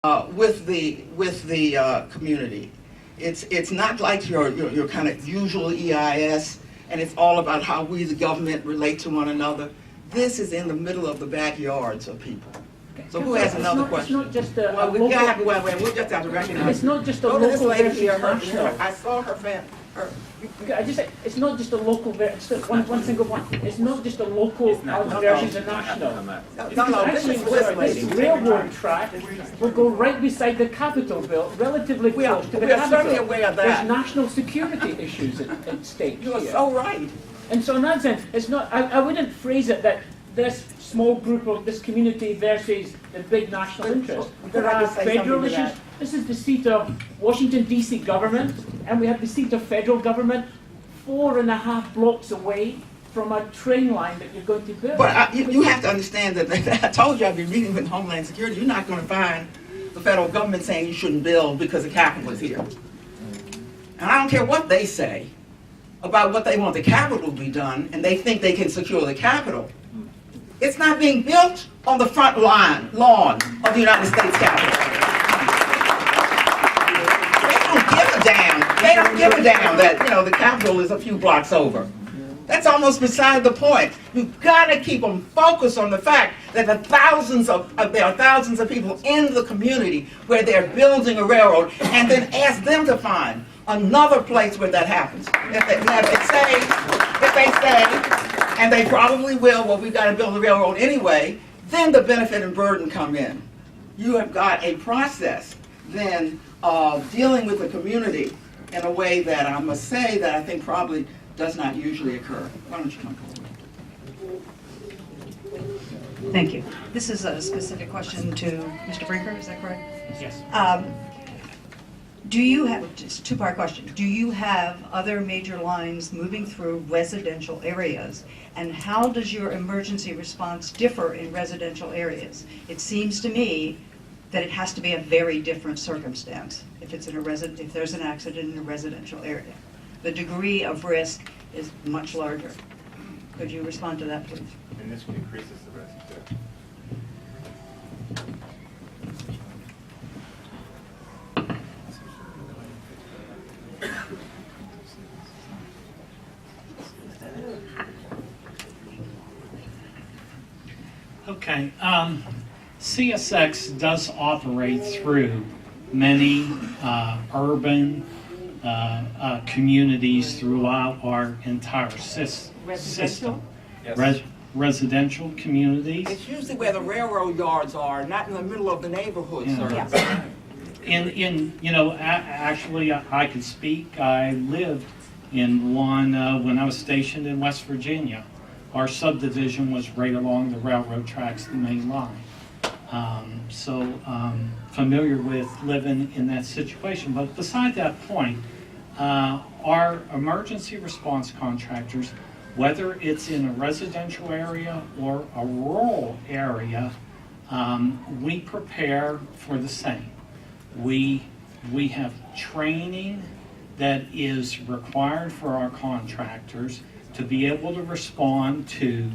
with the community. It's not like your kind of usual EIS, and it's all about how we, the government, relate to one another. This is in the middle of the backyards of people. So who has another question? It's not just a Well, we just have to recognize. It's not just a Go to this local lady versus here. national. I saw her fan. I just say it's not just a local one single one. It's not just a local versus a national. No, this Actually, is this lady. this railroad track will go right beside the Capitol building, relatively close to the we are certainly Capitol. aware of that. There's national security issues at stake You are here. so right. And so in that sense, it's not. I wouldn't phrase it that this small group of this community versus the big national interest. There are federal issues. This is the seat of Washington, D.C. government, and we have the seat of federal government 4.5 blocks away from a train line that you're going to build. But you have to understand that I told you I've been meeting with Homeland Security. You're not going to find the federal government saying you shouldn't build because the Capitol is here. And I don't care what they say about what they want the Capitol to be done, and they think they can secure the Capitol. It's not being built on the front lawn of the United States Capitol. They don't give a damn that, the Capitol is a few blocks over. That's almost beside the point. You've got to keep them focused on the fact that there are thousands of people in the community where they're building a railroad, and then ask them to find another place where that happens. If they say, and they probably will, well, we've got to build a railroad anyway, then the benefit and burden come in. You have got a process then of dealing with the community in a way that I must say that I think probably does not usually occur. Why don't you come forward? Thank you. This is a specific question to Mr. Brinker, is that correct? Yes. Do you have, just a two-part question, do you have other major lines moving through residential areas? And how does your emergency response differ in residential areas? It seems to me that it has to be a very different circumstance if it's if there's an accident in a residential area. The degree of risk is much larger. Could you respond to that, please? And this one increases the risk too. Okay, CSX does operate through many urban communities throughout our entire system. Yes. Residential communities. It's usually where the railroad yards are, not in the middle of the neighborhood, sir. Yeah. Actually, I could speak. I lived in one when I was stationed in West Virginia. Our subdivision was right along the railroad tracks, the main line. So familiar with living in that situation. But beside that point, our emergency response contractors, whether it's in a residential area or a rural area, we prepare for the same. We have training that is required for our contractors to be able to respond to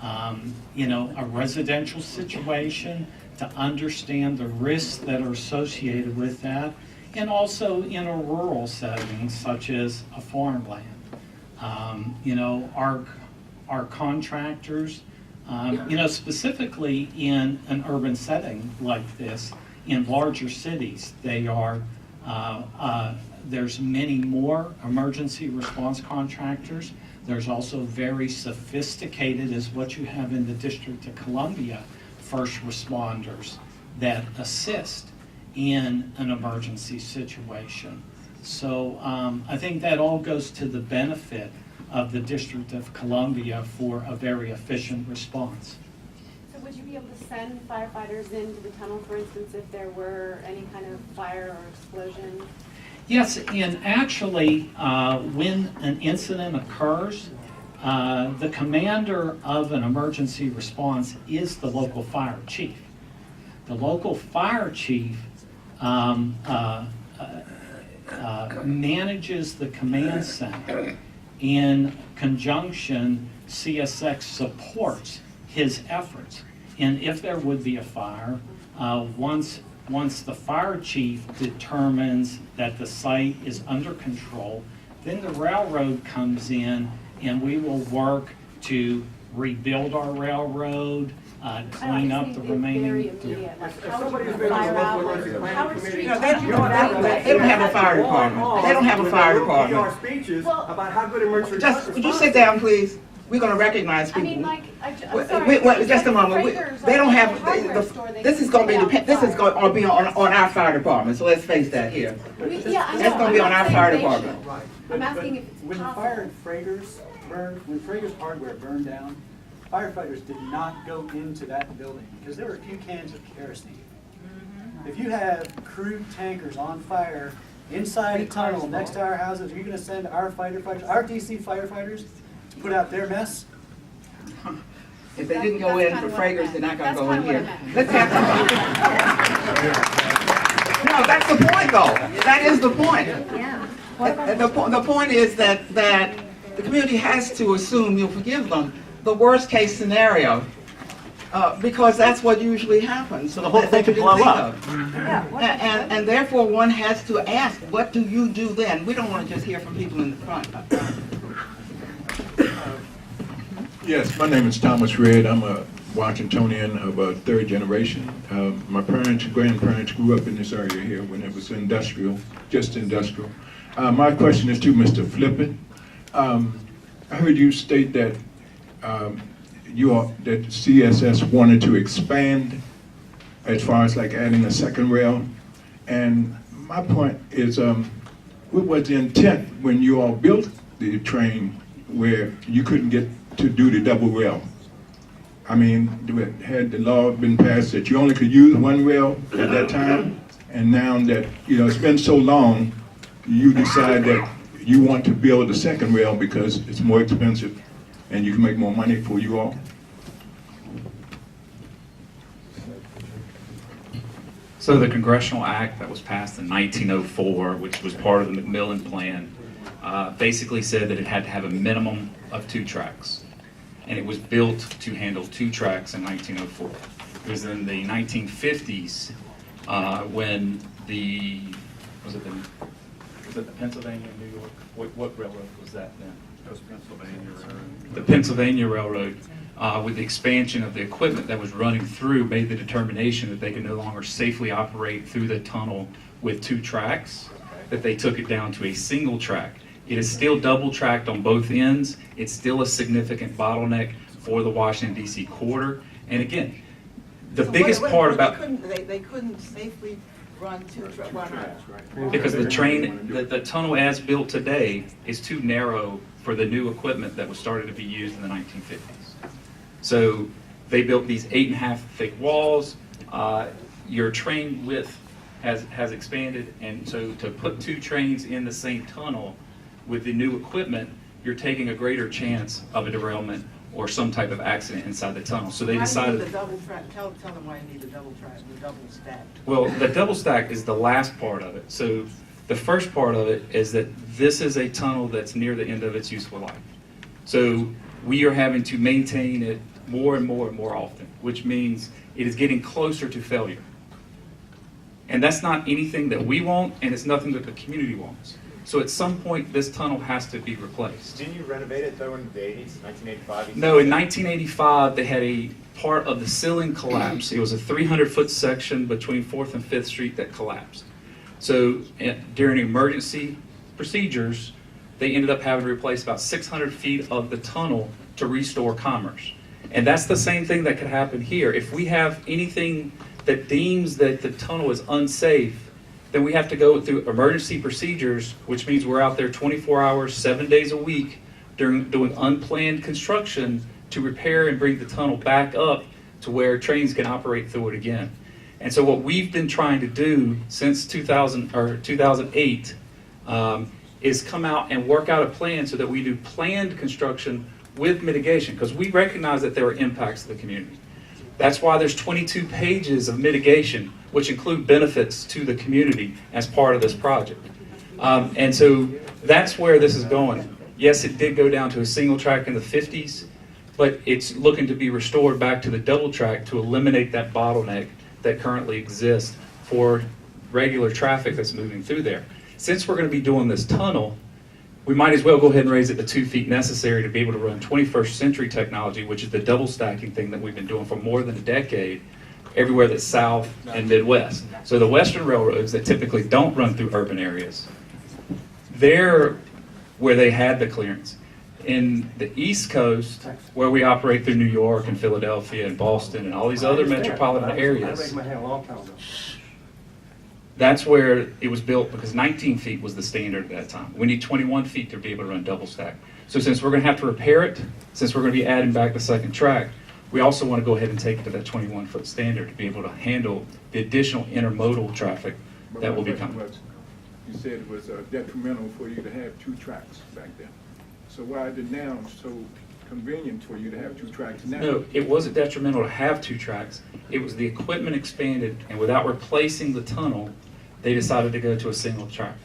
a residential situation, to understand the risks that are associated with that, and also in a rural setting such as a farmland. Our contractors, specifically in an urban setting like this, in larger cities, they are there's many more emergency response contractors. There's also very sophisticated, as what you have in the District of Columbia, first responders that assist in an emergency situation. So I think that all goes to the benefit of the District of Columbia for a very efficient response. So would you be able to send firefighters into the tunnel, for instance, if there were any kind of fire or explosion? Yes, and actually, when an incident occurs, the commander of an emergency response is the local fire chief. The local fire chief manages the command center. In conjunction, CSX supports his efforts. And if there would be a fire, once once the fire chief determines that the site is under control, then the railroad comes in and we will work to rebuild our railroad, clean up the remaining. They don't have a fire department. They don't have a fire department. Our speeches about how good emergency Just, would you sit down, please? We're gonna recognize I mean, people. like, I'm Wait, sorry. wait, just a moment. Frager's, They don't like, have, a hardware store, they this is can gonna be, put out this is fire. gonna be on our fire department, so let's face that here. Yeah, I know. That's gonna be I'm on not our saying fire they department. should. Right. I'm asking if it's When the possible. fire at Frager's burned, when Frager's hardware burned down, firefighters did not go into that building because there were a few cans of kerosene. If you have crude tankers on fire inside a tunnel next to our houses, are you gonna send our firefighters, our DC firefighters, to put out their mess? If they didn't go in for Fragrance, they're not gonna That's go in kinda here. what I meant. Let's have some. No, that's the point though. That is the point. The point is that the community has to assume you'll forgive them, the worst case scenario, because that's what usually happens. So the whole thing could blow up. And therefore, one has to ask, what do you do then? We don't want to just hear from people in the front. Yes, my name is Thomas Red. I'm a Washingtonian of a third generation. My parents and grandparents grew up in this area here when it was industrial, just industrial. My question is to Mr. Flippin. I heard you state that that CSX wanted to expand as far as like adding a second rail. And my point is, what was the intent when you all built the train where you couldn't get to do the double rail? I mean, had the law been passed that you only could use one rail at that time, and now that, you know, it's been so long, you decide that you want to build a second rail because it's more expensive and you can make more money for you all? So the congressional act that was passed in 1904, which was part of the McMillan Plan, basically said that it had to have a minimum of 2 tracks. And it was built to handle 2 tracks in 1904. It was in the 1950s when was it the Pennsylvania, New York? What railroad was that then? It was Pennsylvania Railroad. The Pennsylvania Railroad, with the expansion of the equipment that was running through, made the determination that they could no longer safely operate through the tunnel with 2 tracks, that they took it down to a single track. It is still double tracked on both ends. It's still a significant bottleneck for the Washington DC corridor. And again, the biggest part about They couldn't safely run 2 tracks. because the train, the tunnel as built today is too narrow for the new equipment that was started to be used in the 1950s. So they built these 8.5 thick walls. Your train width has expanded, and so to put 2 trains in the same tunnel with the new equipment, you're taking a greater chance of a derailment or some type of accident inside the tunnel. So they decided. the double track? Tell them why you need the double track, the double stack. Well, the double stack is the last part of it. So the first part of it is that this is a tunnel that's near the end of its useful life. So we are having to maintain it more and more and more often, which means it is getting closer to failure. And that's not anything that we want, and it's nothing that the community wants. So at some point, this tunnel has to be replaced. Didn't you renovate it though in the 80s, 1985? No, in 1985, they had a part of the ceiling collapse. It was a 300-foot section between 4th and 5th Street that collapsed. So during emergency procedures, they ended up having to replace about 600 feet of the tunnel to restore commerce. And that's the same thing that could happen here. If we have anything that deems that the tunnel is unsafe, then we have to go through emergency procedures, which means we're out there 24 hours, 7 days a week doing unplanned construction to repair and bring the tunnel back up to where trains can operate through it again. And so what we've been trying to do since 2008 is come out and work out a plan so that we do planned construction with mitigation, because we recognize that there are impacts to the community. That's why there's 22 pages of mitigation, which include benefits to the community as part of this project. And so that's where this is going. Yes, it did go down to a single track in the 50s, but it's looking to be restored back to the double track to eliminate that bottleneck that currently exists for regular traffic that's moving through there. Since we're going to be doing this tunnel, we might as well go ahead and raise it to 2 feet necessary to be able to run 21st century technology, which is the double stacking thing that we've been doing for more than a decade everywhere that's south and Midwest. So the western railroads that typically don't run through urban areas, they're where they had the clearance. In the East Coast, where we operate through New York and Philadelphia and Boston and all these other metropolitan areas, that's where it was built because 19 feet was the standard at that time. We need 21 feet to be able to run double stack. So since we're going to have to repair it, since we're going to be adding back the second track, we also want to go ahead and take it to that 21-foot standard to be able to handle the additional intermodal traffic that will be coming. You said it was detrimental for you to have 2 tracks back then. So why is it now so convenient for you to have 2 tracks now? No, it wasn't detrimental to have 2 tracks. It was the equipment expanded, and without replacing the tunnel, they decided to go to a single track.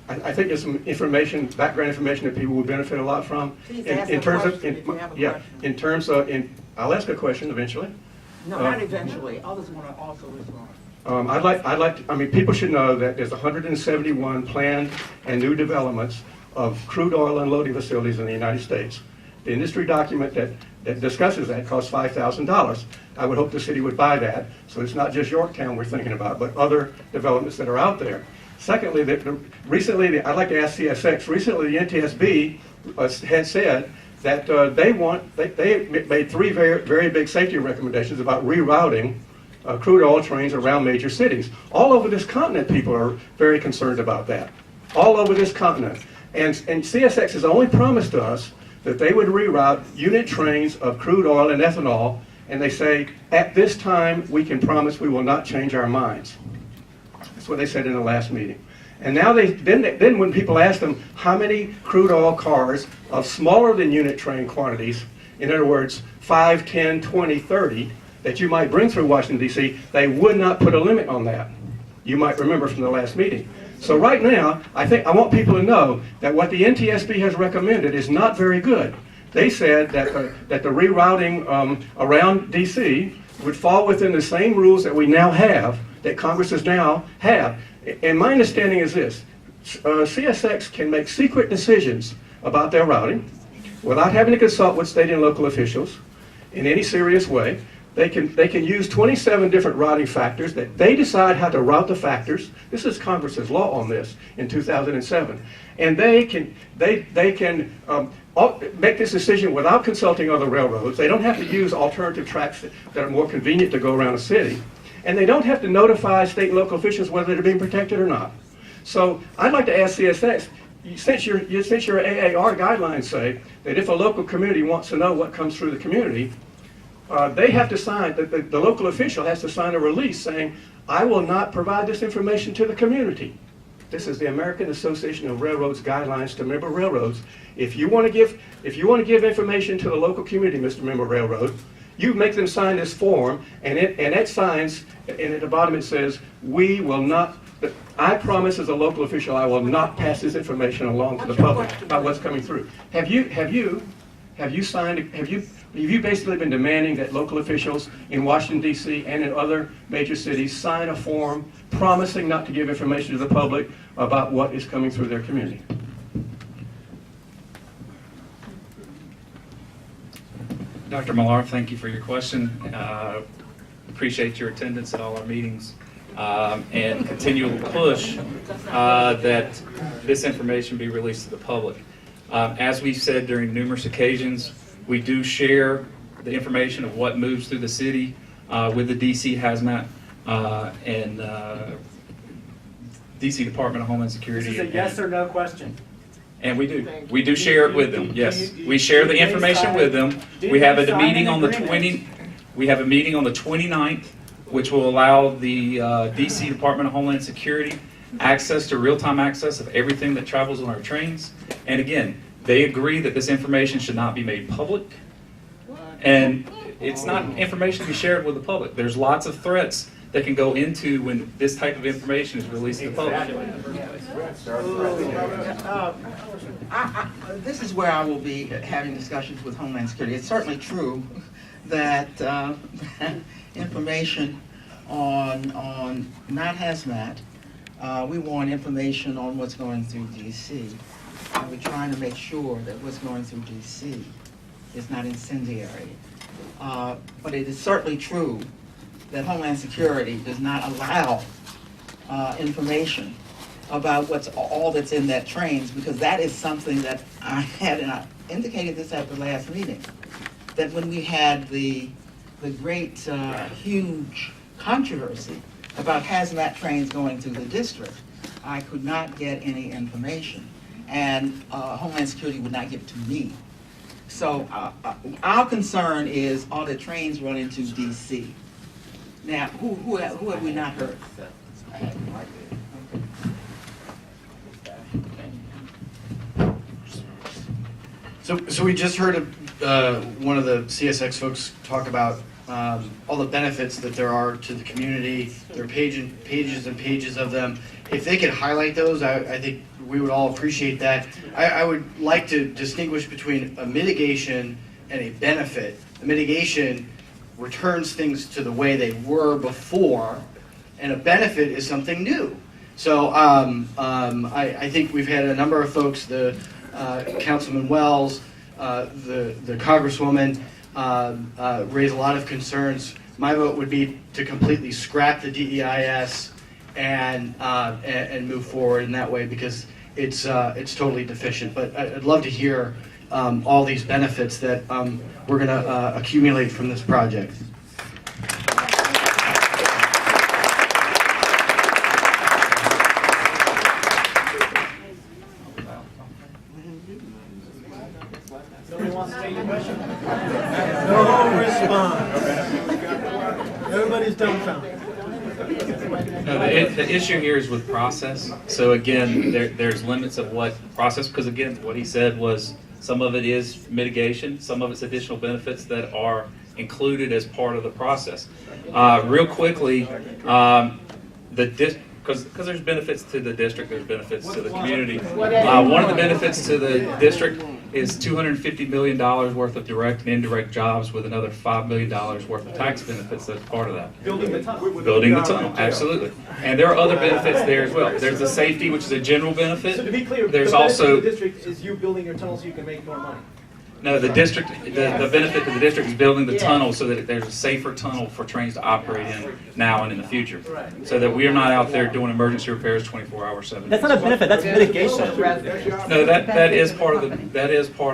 I think there's some information, background information that people would benefit a lot from. Please ask a question if you have a question. I'll ask a question eventually. No, not eventually. Others want to also respond. People should know that there's 171 planned and new developments of crude oil unloading facilities in the United States. The industry document that discusses that costs $5,000. I would hope the city would buy that, so it's not just Yorktown we're thinking about, but other developments that are out there. Secondly, I'd like to ask CSX, recently the NTSB had said that they made 3 very big safety recommendations about rerouting crude oil trains around major cities. All over this continent, people are very concerned about that. All over this continent. And CSX has only promised us that they would reroute unit trains of crude oil and ethanol, and they say, at this time, we can promise we will not change our minds. That's what they said in the last meeting. And now then when people ask them how many crude oil cars of smaller than unit train quantities, in other words, 5, 10, 20, 30, that you might bring through Washington, D.C., they would not put a limit on that. You might remember from the last meeting. So right now, I want people to know that what the NTSB has recommended is not very good. They said that the rerouting around D.C. would fall within the same rules that we now have, that Congress has now have. And my understanding is this: CSX can make secret decisions about their routing without having to consult with state and local officials in any serious way. They can use 27 different routing factors that they decide how to route the factors. This is Congress's law on this in 2007, and they can make this decision without consulting other railroads. They don't have to use alternative tracks that are more convenient to go around a city, and they don't have to notify state and local officials whether they're being protected or not. So I'd like to ask CSX, since your AAR guidelines say that if a local community wants to know what comes through the community, they have to sign, the local official has to sign a release saying, I will not provide this information to the community. This is the American Association of Railroads guidelines to member railroads. If you want to give information to the local community, Mr. Member Railroad, you make them sign this form, and it signs, and at the bottom it says, we will not, I promise as a local official I will not pass this information along to the public about what's coming through. Have you basically been demanding that local officials in Washington, D.C. and in other major cities sign a form promising not to give information to the public about what is coming through their community? Dr. Millar, thank you for your question. Appreciate your attendance at all our meetings and continual push that this information be released to the public. As we've said during numerous occasions, we do share the information of what moves through the city with the DC Hazmat and DC Department of Homeland Security. This is a yes or no question. And we do share it with them. Yes, we share the information with them. We have a meeting on the 29th, which will allow the DC Department of Homeland Security access to real-time access of everything that travels on our trains. And again, they agree that this information should not be made public, And it's not information to be shared with the public. There's lots of threats that can go into when this type of information is released to the public. This is where I will be having discussions with Homeland Security. It's certainly true that information on not hazmat, we want information on what's going through D.C. And we're trying to make sure that what's going through D.C. is not incendiary. But it is certainly true that Homeland Security does not allow information about what's all that's in that trains, because that is something that I had, and I indicated this at the last meeting, that when we had the great, huge controversy about hazmat trains going through the district, I could not get any information, and Homeland Security would not give it to me. So our concern is, are the trains running to D.C.? Now, who have we not heard? So we just heard one of the CSX folks talk about all the benefits that there are to the community. There are pages and pages of them. If they could highlight those, I think we would all appreciate that. I would like to distinguish between a mitigation and a benefit. A mitigation returns things to the way they were before, and a benefit is something new. So I think we've had a number of folks, the Councilman Wells, the Congresswoman, raise a lot of concerns. My vote would be to completely scrap the DEIS and move forward in that way, because it's totally deficient. But I'd love to hear all these benefits that we're going to accumulate from this project. Nobody wants to take your question? No response. Everybody's dumbfounded. No, the issue here is with process. So again, there's limits of what process, because again, what he said was some of it is mitigation, some of it's additional benefits that are included as part of the process. Real quickly, because there's benefits to the district, there's benefits to the community. One of the benefits to the district is $250 million worth of direct and indirect jobs, with another $5 million worth of tax benefits that's part of that. Building the tunnel. Building the tunnel, absolutely. And there are other benefits there as well. There's the safety, which is a general benefit. So to be clear, There's the benefit also to the district is you building your tunnel so you can make more money. No, the district, the benefit to the district is building the tunnel so that there's a safer tunnel for trains to operate in now and in the future. So that we are not out there doing emergency repairs 24 hours, 7 days. That's not a benefit, that's mitigation. No, that is part of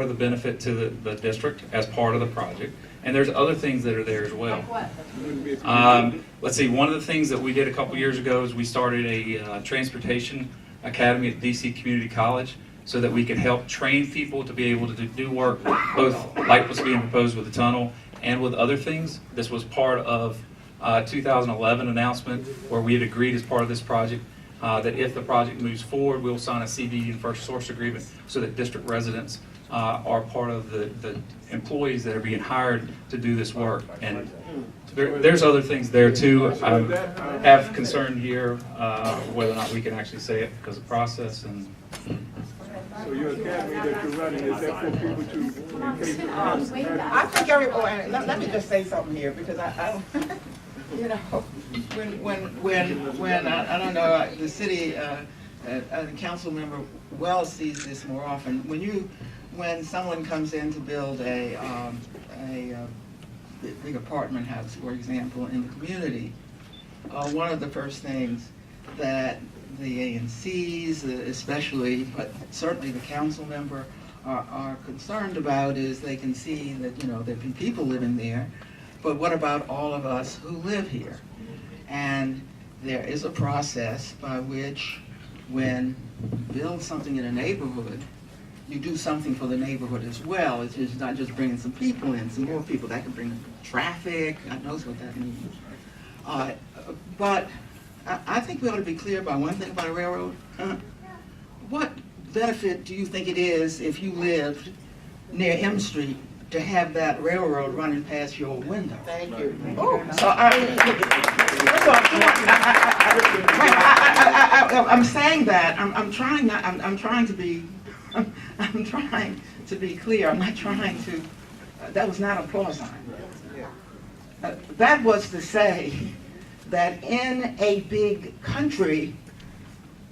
the benefit to the district as part of the project. And there's other things that are there as well. Let's see, one of the things that we did a couple years ago is we started a transportation academy at DC Community College, so that we can help train people to be able to do work, both like what's being proposed with the tunnel and with other things. This was part of 2011 announcement where we had agreed as part of this project that if the project moves forward, we'll sign a CBD and first source agreement so that district residents are part of the employees that are being hired to do this work. And there's other things there too. I have concern here whether or not we can actually say it because of process. And So your academy that you're running, is that for people to, I think let me just say something here, because I you know, when I don't know, the city, council member Wells sees this more often. When someone comes in to build a big apartment house, for example, in the community, one of the first things that the ANCs, especially, but certainly the council member, are concerned about is they can see that, you know, there have been people living there, but what about all of us who live here? And there is a process by which, when you build something in a neighborhood, you do something for the neighborhood as well. It's just not just bringing some people in, some more people. That can bring traffic, God knows what that means. But I think we ought to be clear about one thing about a railroad. What benefit do you think it is if you lived near M Street to have that railroad running past your window. Thank you. So I'm saying that, I'm trying not, I'm trying to be, I'm trying to be clear. I'm not trying to, that was not a pause sign. That was to say that in a big country,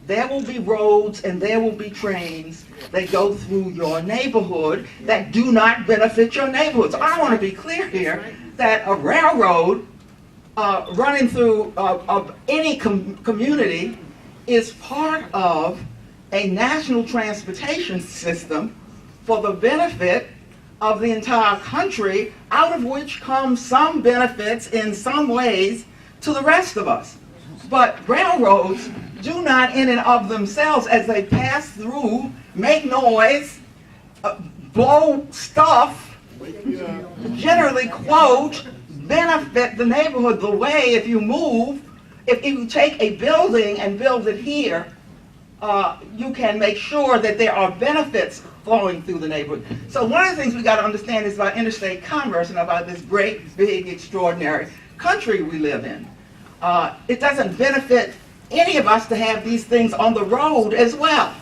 there will be roads and there will be trains that go through your neighborhood that do not benefit your neighborhood. So I want to be clear here that a railroad running through any community is part of a national transportation system for the benefit of the entire country, out of which come some benefits in some ways to the rest of us. But railroads do not in and of themselves, as they pass through, make noise, blow stuff, generally, quote, benefit the neighborhood the way if you move, if you take a building and build it here, you can make sure that there are benefits flowing through the neighborhood. So one of the things we got to understand is about interstate commerce and about this great, big, extraordinary country we live in. It doesn't benefit any of us to have these things on the road as well.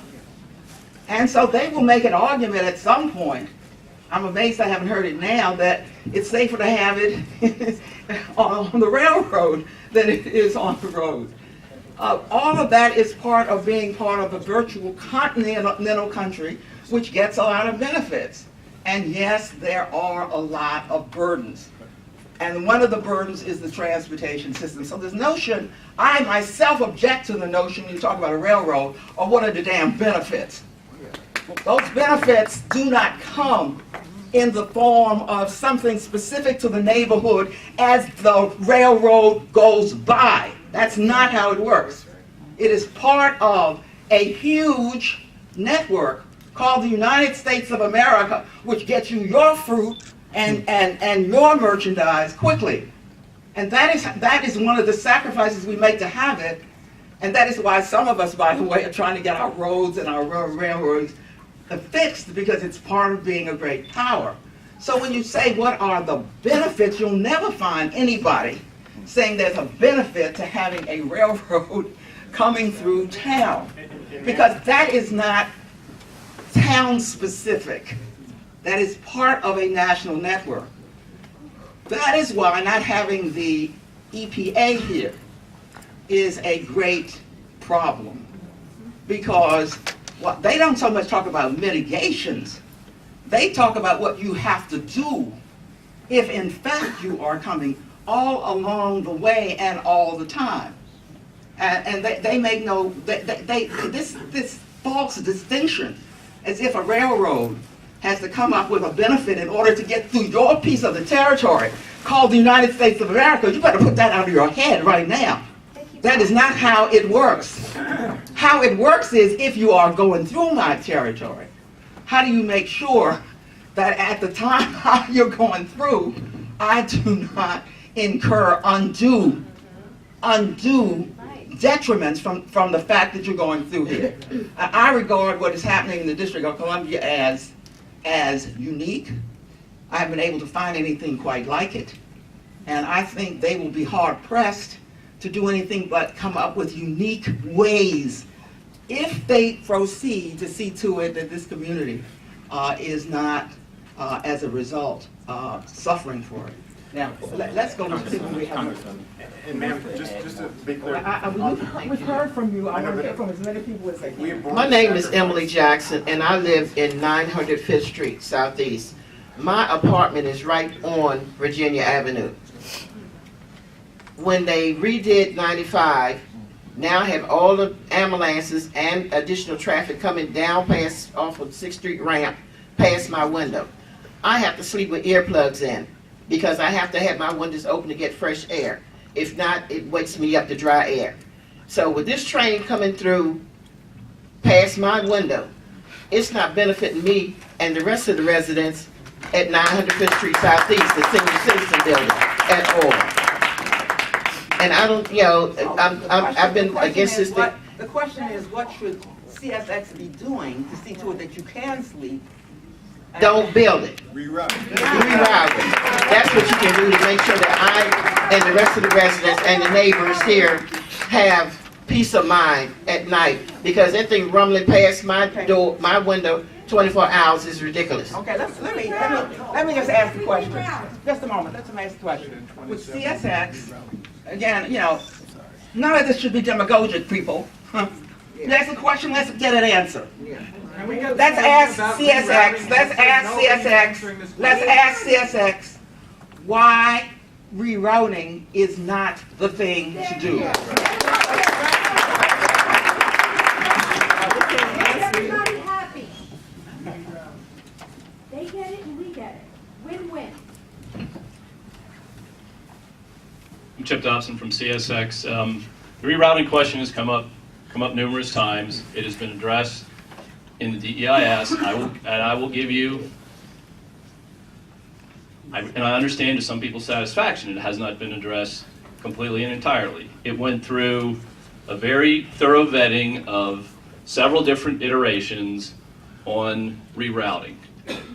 And so they will make an argument at some point, I'm amazed I haven't heard it now, that it's safer to have it on the railroad than it is on the road. All of that is part of being part of a virtual continental country which gets a lot of benefits. And yes, there are a lot of burdens. And one of the burdens is the transportation system. So this notion, I myself object to the notion, you talk about a railroad, or what are the damn benefits? Those benefits do not come in the form of something specific to the neighborhood as the railroad goes by. That's not how it works. It is part of a huge network called the United States of America, which gets you your fruit and your merchandise quickly. And that is one of the sacrifices we make to have it. And that is why some of us, by the way, are trying to get our roads and our railroads fixed, because it's part of being a great power. So when you say what are the benefits, you'll never find anybody saying there's a benefit to having a railroad coming through town, because that is not town specific. That is part of a national network. That is why not having the EPA here is a great problem, because they don't so much talk about mitigations. They talk about what you have to do if in fact you are coming all along the way and all the time. And they make no, this false distinction, as if a railroad has to come up with a benefit in order to get through your piece of the territory called the United States of America. You better put that out of your head right now. That is not how it works. How it works is if you are going through my territory, how do you make sure that at the time you're going through, I do not incur undue detriments from the fact that you're going through here. I regard what is happening in the District of Columbia as unique. I haven't been able to find anything quite like it. And I think they will be hard pressed to do anything but come up with unique ways if they proceed to see to it that this community is not, as a result, suffering for it. Now, let's go to the people we have. And ma'am, just to be clear. We've heard from you. I want to hear from as many people as I can. My name is Emily Jackson, and I live in 900 Fifth Street, Southeast. My apartment is right on Virginia Avenue. When they redid 95, now have all the ambulances and additional traffic coming down past off of 6th Street ramp past my window. I have to sleep with earplugs in because I have to have my windows open to get fresh air. If not, it wakes me up to dry air. So with this train coming through past my window, it's not benefiting me and the rest of the residents at 900 Fifth Street Southeast, the senior citizen building, at all. And I don't, I've been against this thing. The question is, what should CSX be doing to see to it that you can sleep Don't build it. Reroute. Reroute it. That's what you can do to make sure that I and the rest of the residents and the neighbors here have peace of mind at night. Because that thing rumbling past my door, my window, 24 hours is ridiculous. Okay, let me just ask the question. Just a moment, let's ask the question. With CSX, again, you know, none of this should be demagogic, people. That's the question, let's get an answer. Let's ask CSX, let's ask CSX why rerouting is not the thing to do. Everybody happy. They get it and we get it. Win-win. I'm Chip Dobson from CSX. The rerouting question has come up numerous times. It has been addressed in the DEIS. I will give you, and I understand to some people's satisfaction, it has not been addressed completely and entirely. It went through a very thorough vetting of several different iterations on rerouting.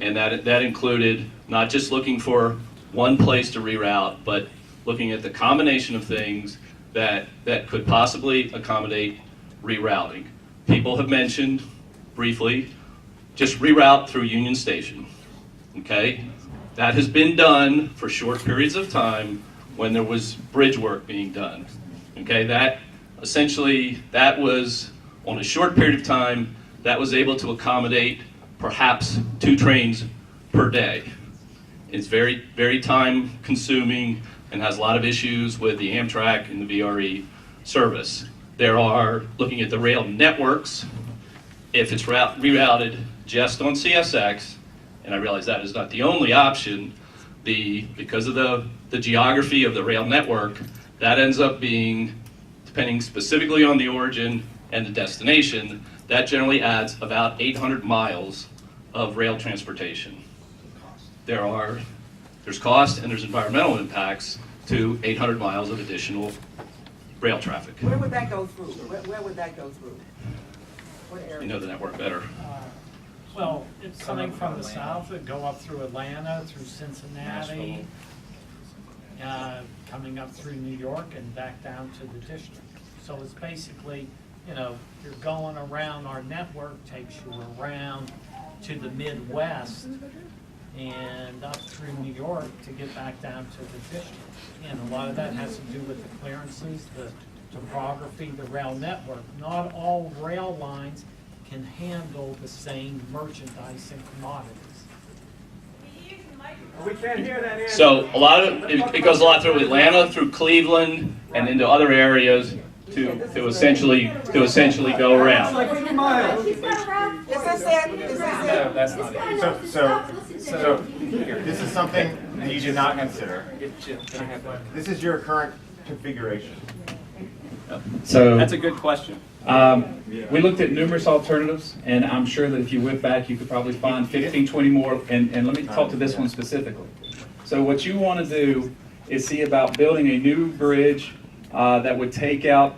And that included not just looking for one place to reroute, but looking at the combination of things that could possibly accommodate rerouting. People have mentioned briefly just reroute through Union Station. Okay? That has been done for short periods of time when there was bridge work being done. Okay? That was on a short period of time that was able to accommodate perhaps 2 trains per day. It's very, very time consuming and has a lot of issues with the Amtrak and the VRE service. There are, looking at the rail networks, if it's rerouted just on CSX, and I realize that is not the only option, because of the geography of the rail network, that ends up being, depending specifically on the origin and the destination, that generally adds about 800 miles of rail transportation. There's cost and there's environmental impacts to 800 miles of additional rail traffic. Where would that go through? Where would that go through? What area? You know the network better. Well, it's coming from the south, it'd go up through Atlanta, through Cincinnati, coming up through New York and back down to the district. So it's basically, you know, you're going around, our network takes you around to the Midwest and up through New York to get back down to the district. And a lot of that has to do with the clearances, the topography, the rail network. Not all rail lines can handle the same merchandise and commodities. We can't hear that answer. So a lot of it goes a lot through Atlanta, through Cleveland, and into other areas to essentially go around. No, that's not it. So this is something that you did not consider. This is your current configuration. So That's a good question. we looked at numerous alternatives, and I'm sure that if you went back, you could probably find 15, 20 more, and let me talk to this one specifically. So what you want to do is see about building a new bridge that would take out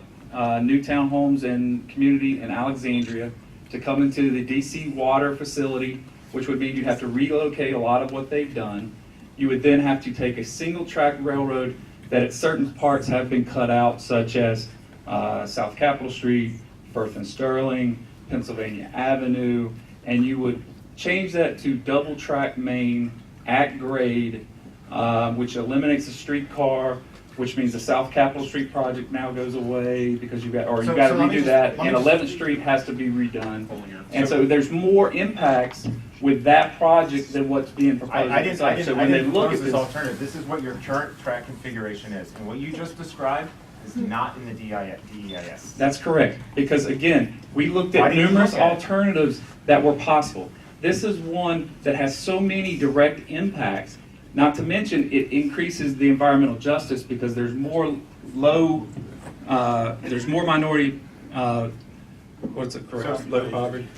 new townhomes and community in Alexandria to come into the DC water facility, which would mean you'd have to relocate a lot of what they've done. You would then have to take a single track railroad that at certain parts have been cut out, such as South Capitol Street, Firth and Sterling, Pennsylvania Avenue, and you would change that to double track main at grade, which eliminates the streetcar, which means the South Capitol Street project now goes away because you got to redo that, and 11th Street has to be redone. And so there's more impacts with that project than what's being proposed. I didn't look at this alternative. This is what your current track configuration is, and what you just described is not in the DEIS. That's correct, because again, we looked at numerous alternatives that were possible. This is one that has so many direct impacts, not to mention it increases the environmental justice because there's more there's more minority, what's it correct? Low poverty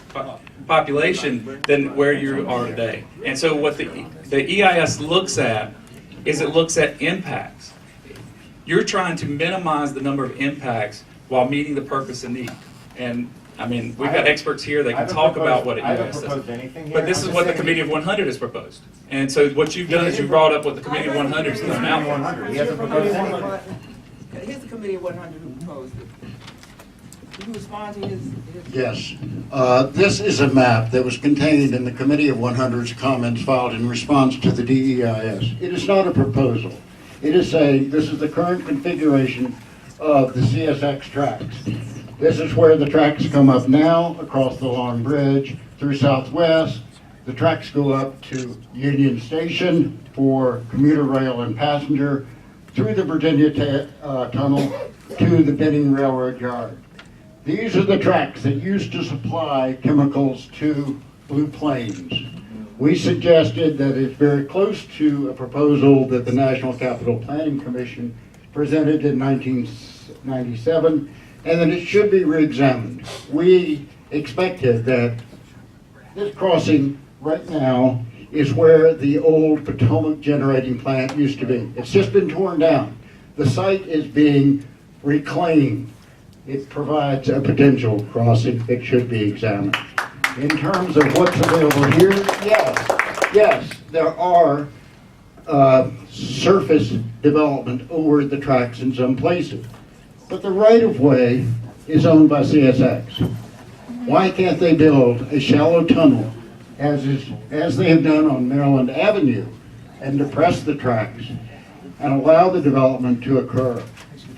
population than where you are today. And so what the EIS looks at is it looks at impacts. You're trying to minimize the number of impacts while meeting the purpose and need. And I mean, we've got experts here that I can haven't talk proposed- about what it I haven't is. proposed anything here. But this I'm is just what the saying- Committee of 100 has proposed. And so what you've done is you brought up what the Committee of 100 has done. Now, 100. He hasn't proposed anything. Here's the committee of 100 who proposed it. Can you respond to his? Yes. This is a map that was contained in the Committee of 100's comments filed in response to the DEIS. It is not a proposal. It is saying this is the current configuration of the CSX tracks. This is where the tracks come up now across the Long Bridge through Southwest. The tracks go up to Union Station for commuter rail and passenger, through the Virginia Tunnel to the Benning Railroad Yard. These are the tracks that used to supply chemicals to Blue Plains. We suggested that it's very close to a proposal that the National Capital Planning Commission presented in 1997, and that it should be re-examined. We expected that this crossing right now is where the old Potomac generating plant used to be. It's just been torn down. The site is being reclaimed. It provides a potential crossing that should be examined. In terms of what's available here, yes, there are surface development over the tracks in some places. But the right-of-way is owned by CSX. Why can't they build a shallow tunnel as they have done on Maryland Avenue and depress the tracks and allow the development to occur?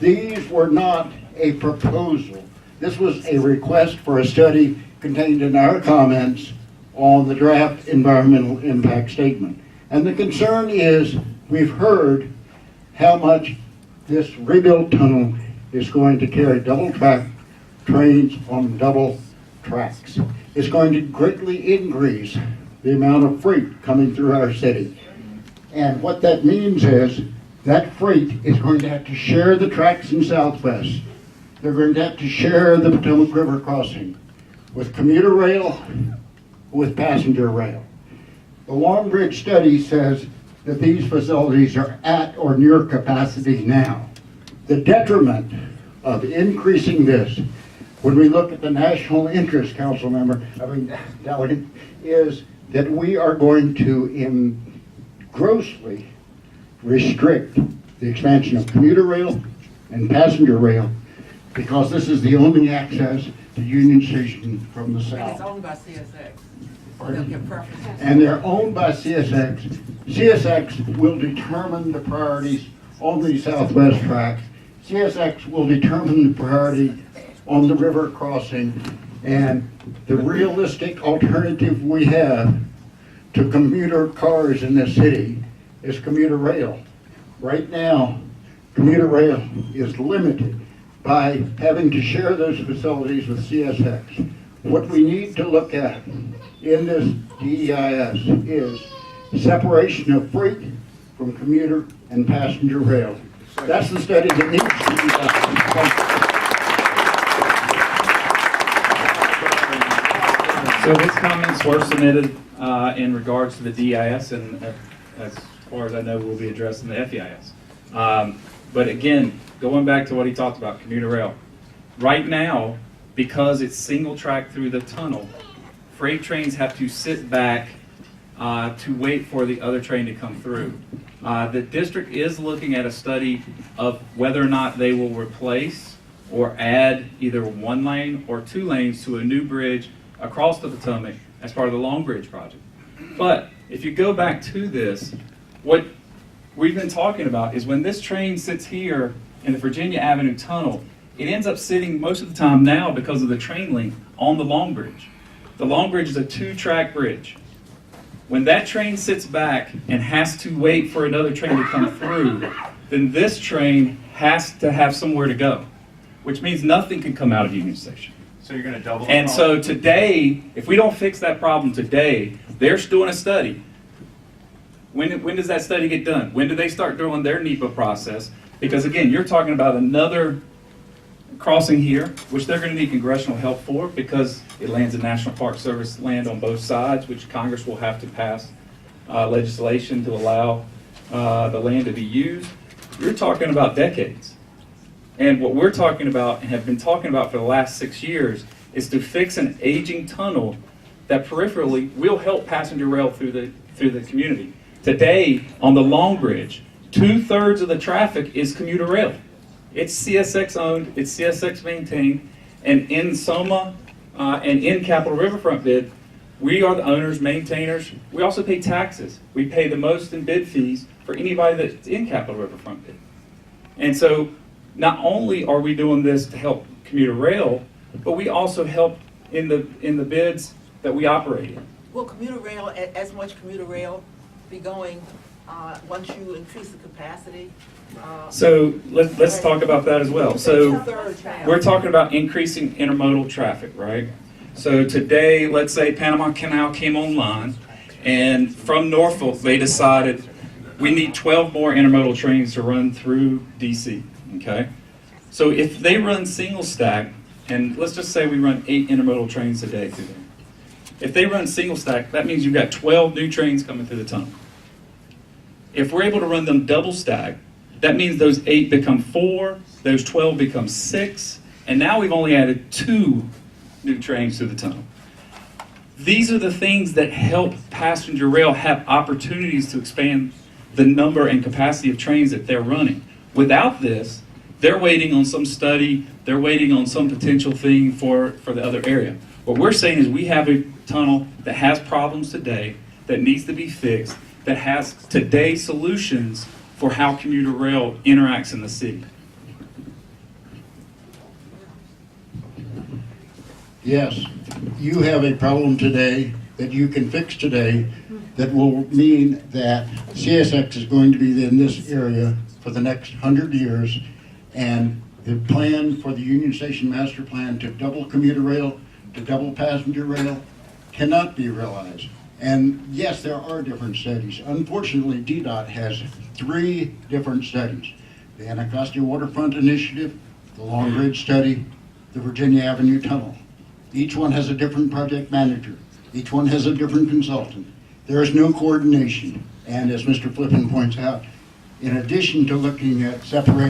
These were not a proposal. This was a request for a study contained in our comments on the draft environmental impact statement. And the concern is we've heard how much this rebuilt tunnel is going to carry double track trains on double tracks. It's going to greatly increase the amount of freight coming through our city. And what that means is that freight is going to have to share the tracks in Southwest. They're going to have to share the Potomac River crossing with commuter rail, with passenger rail. The Long Bridge study says that these facilities are at or near capacity now. The detriment of increasing this, when we look at the national interest, delegate, is that we are going to grossly restrict the expansion of commuter rail and passenger rail, because this is the only access to Union Station from the And it's south. owned by CSX. Pardon? And they're owned by CSX. CSX will determine the priorities on the Southwest track. CSX will determine the priority on the river crossing, and the realistic alternative we have to commuter cars in this city is commuter rail. Right now, commuter rail is limited by having to share those facilities with CSX. What we need to look at in this DEIS is separation of freight from commuter and passenger rail. That's the study that needs to be done. so his comments were submitted in regards to the DEIS, and as far as I know, will be addressed in the FEIS. But again, going back to what he talked about, commuter rail. Right now, because it's single track through the tunnel, freight trains have to sit back to wait for the other train to come through. The district is looking at a study of whether or not they will replace or add either one lane or two lanes to a new bridge across the Potomac as part of the Long Bridge project. But if you go back to this, what we've been talking about is when this train sits here in the Virginia Avenue Tunnel, it ends up sitting most of the time now because of the train length on the Long Bridge. The Long Bridge is a two-track bridge. When that train sits back and has to wait for another train to come through, then this train has to have somewhere to go, which means nothing can come out of Union Station. So you're going to double. And so today, if we don't fix that problem today, they're doing a study. When does that study get done? When do they start doing their NEPA process? Because again, you're talking about another crossing here, which they're going to need congressional help for because it lands in National Park Service land on both sides, which Congress will have to pass legislation to allow the land to be used. You're talking about decades. And what we're talking about and have been talking about for the last 6 years is to fix an aging tunnel that peripherally will help passenger rail through the community. Today, on the Long Bridge, 2/3 of the traffic is commuter rail. It's CSX owned, it's CSX maintained, and in SOMA and in Capital Riverfront bid, we are the owners, maintainers. We also pay taxes. We pay the most in bid fees for anybody that's in Capital Riverfront bid. And so not only are we doing this to help commuter rail, but we also help in the bids that we operate in. Will commuter rail, as much commuter rail be going once you increase the capacity? So let's talk about that as well. So we're talking about increasing intermodal traffic, right? So today, let's say Panama Canal came online, and from Norfolk, they decided we need 12 more intermodal trains to run through DC, okay? So if they run single stack, and let's just say we run 8 intermodal trains a day through there. If they run single stack, that means you've got 12 new trains coming through the tunnel. If we're able to run them double stack, that means those 8 become 4, those 12 become 6, and now we've only added 2 new trains through the tunnel. These are the things that help passenger rail have opportunities to expand the number and capacity of trains that they're running. Without this, they're waiting on some study, they're waiting on some potential thing for the other area. What we're saying is we have a tunnel that has problems today, that needs to be fixed, that has today's solutions for how commuter rail interacts in the city. Yes, you have a problem today that you can fix today that will mean that CSX is going to be in this area for the next 100 years, and the plan for the Union Station Master Plan to double commuter rail, to double passenger rail, cannot be realized. And yes, there are different studies. Unfortunately, DDOT has 3 different studies: the Anacostia Waterfront Initiative, the Long Bridge Study, the Virginia Avenue Tunnel. Each one has a different project manager. Each one has a different consultant. There is no coordination. And as Mr. Flippin points out, in addition to looking at separating